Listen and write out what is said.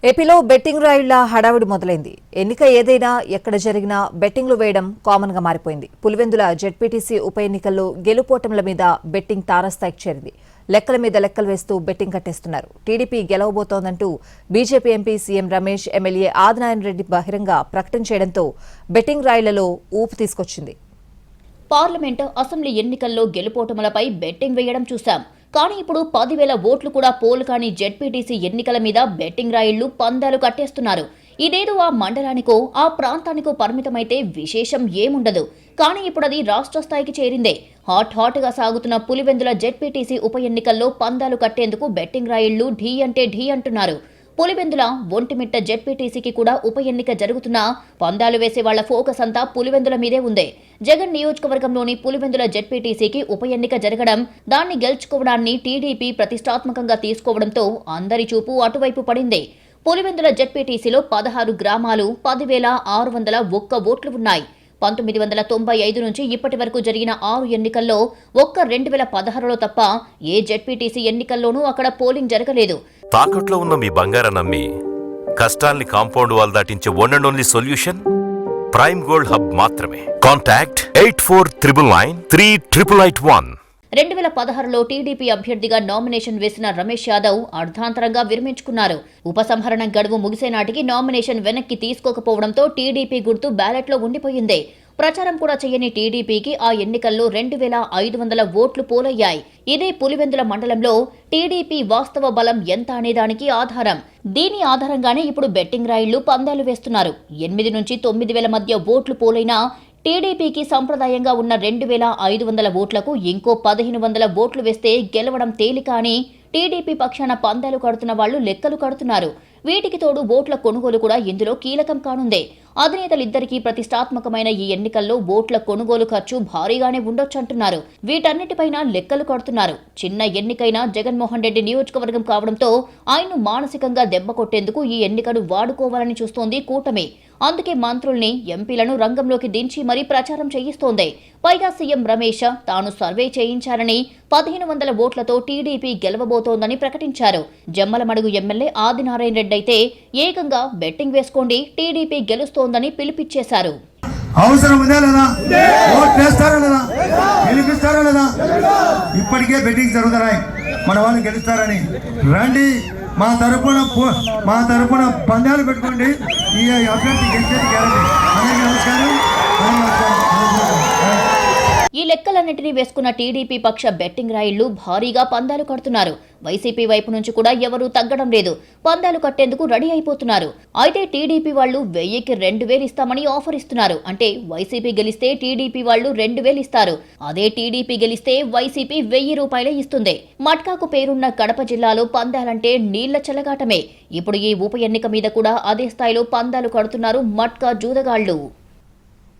ఏపీలో బెట్టింగ్ రాయుళ్ల హడావుడి మొదలైంది. ఎన్నిక ఏదైనా ఎక్కడ జరిగినా బెట్టింగ్లు వేయడం కామన్ గా మారిపోయింది. పులివెందుల జెడ్పీటీసీ ఉప ఎన్నికల్లో గెలుపోటముల మీద బెట్టింగ్ తారాస్థాయికి చేరింది. లెక్కల మీద లెక్కలు వేస్తూ బెట్టింగ్ కట్టేస్తున్నారు. టీడీపీ గెలవబోతోందంటూ BJP MP CM Ramesh, MLA Adinarayana Reddy బహిరంగ ప్రకటన చేయడంతో బెట్టింగ్ రాయుళ్లలో ఊపు తీసుకొచ్చింది. పార్లమెంట్, అసెంబ్లీ ఎన్నికల్లో గెలుపోటములపై బెట్టింగ్ వేయడం చూశాం. కానీ ఇప్పుడు 10,000 ఓట్లు కూడా పోలు కాని జెడ్పీటీసీ ఎన్నికల మీద బెట్టింగ్ రాయిళ్లు పందాలు కట్టేస్తున్నారు. ఇదేదో ఆ మండలానికో ఆ ప్రాంతానికో పరిమితమైతే విశేషం ఏముండదు. కానీ ఇప్పుడు అది రాష్ట్ర స్థాయికి చేరిందే. హాట్ గా సాగుతున్న పులివెందుల జెడ్పీటీసీ ఉప ఎన్నికల్లో పందాలు కట్టేందుకు బెట్టింగ్ రాయిళ్లు ఢీ అంటే ఢీ అంటున్నారు. పులివెందుల ఒంటిమిట్ట జెడ్పీటీసీకి కూడా ఉప ఎన్నిక జరుగుతున్నా పందాలు వేసే వాళ్ల ఫోకస్ అంతా పులివెందుల మీదే ఉంది. జగన్ నియోజకవర్గంలోని పులివెందుల జెడ్పీటీసీకి ఉప ఎన్నిక జరగడం, దాన్ని గెలుచుకోవడాన్ని టీడీపీ ప్రతిష్టాత్మకంగా తీసుకోవడంతో అందరి చూపు అటువైపు పడింది. పులివెందుల జెడ్పీటీసీలో 16 గ్రామాలు, 10,601 ఓట్లు ఉన్నాయి. 1995 నుంచి ఇప్పటి వరకు జరిగిన 6 ఎన్నికల్లో ఒక్క 2016లో తప్ప ఏ జెడ్పీటీసీ ఎన్నికల్లోనూ అక్కడ పోలింగ్ జరగలేదు. తాకట్లో ఉన్న మీ బంగారాన్ని నమ్మి కష్టాల్ని కాంపౌండ్ వాల్ దాటించే one and only solution prime gold hub మాత్రమే. కాంటాక్ట్ 8499938881. 2016లో టీడీపీ అభ్యర్థిగా నామినేషన్ వేసిన రమేష్ యాదవ్ అర్ధాంతరంగా విరమించుకున్నారు. ఉపసంహరణ గడువు ముగిసే నాటికి నామినేషన్ వెనక్కి తీసుకోకపోవడంతో టీడీపీ గుర్తు బ్యాలెట్లో ఉండిపోయింది. ప్రచారం కూడా చేయని టీడీపీకి ఆ ఎన్నికల్లో 2,500 ఓట్లు పోలయ్యాయి. ఇదే పులివెందుల మండలంలో టీడీపీ వాస్తవ బలం ఎంత అనేదానికి ఆధారం. దీని ఆధారంగానే ఇప్పుడు బెట్టింగ్ రాయిళ్లు పందాలు వేస్తున్నారు. 8 నుంచి 9,000 మధ్య ఓట్లు పోలైనా టీడీపీకి సంప్రదాయంగా ఉన్న 2,500 ఓట్లకు ఇంకో 1,500 ఓట్లు వేస్తే గెలవడం తేలిక అని టీడీపీ పక్షాన పందాలు కడుతున్న వాళ్లు లెక్కలు కడుతున్నారు. వీటికి తోడు ఓట్ల కొనుగోలు కూడా ఇందులో కీలకం కానుందే. అధినేతలిద్దరికీ ప్రతిష్టాత్మకమైన ఈ ఎన్నికల్లో ఓట్ల కొనుగోలు ఖర్చు భారీగానే ఉండొచ్చంటున్నారు. వీటన్నిటిపైన లెక్కలు కడుతున్నారు. చిన్న ఎన్నికైనా జగన్మోహన్ రెడ్డి నియోజకవర్గం కావడంతో ఆయన్ను మానసికంగా దెబ్బ కొట్టేందుకు ఈ ఎన్నికను వాడుకోవాలని చూస్తోంది కూటమి. అందుకే మంత్రుల్ని, ఎంపీలను రంగంలోకి దించి మరీ ప్రచారం చేయిస్తోంది. పైగా సీఎం రమేష్ తాను సర్వే చేయించారని 1,500 ఓట్లతో టీడీపీ గెలవబోతోందని ప్రకటించారు. జమ్మలమడుగు ఎమ్మెల్యే ఆదినారాయణ రెడ్డి అయితే ఏకంగా బెట్టింగ్ వేసుకోండి, టీడీపీ గెలుస్తోందని పిలుపిచ్చేశారు. ఇప్పటికే బెట్టింగ్ జరుగుతున్నాయి, మన వాళ్ళు గెలుస్తారని రండి, మా తరపున పందాలు పెట్టుకోండి, ఈ అభ్యర్థి గెలిచేది గ్యారంటీ. నమస్కారం. ఈ లెక్కలన్నింటినీ వేసుకున్న టీడీపీ పక్ష బెట్టింగ్ రాయిళ్లు భారీగా పందాలు కడుతున్నారు. వైసీపీ వైపు నుంచి కూడా ఎవరూ తగ్గడం లేదు. పందాలు కట్టేందుకు రెడీ అయిపోతున్నారు. అయితే టీడీపీ వాళ్లు 1000కి 2,000 ఇస్తామని ఆఫర్ ఇస్తున్నారు. అంటే వైసీపీ గెలిస్తే టీడీపీ వాళ్లు 2,000 ఇస్తారు. అదే టీడీపీ గెలిస్తే వైసీపీ 1,000 రూపాయలే ఇస్తుంది. మట్కాకు పేరున్న కడప జిల్లాలో పందాలంటే నీళ్ల చెలగాటమే. ఇప్పుడు ఈ ఉప ఎన్నిక మీద కూడా అదే స్థాయిలో పందాలు కడుతున్నారు మట్కా జూదగాళ్లు.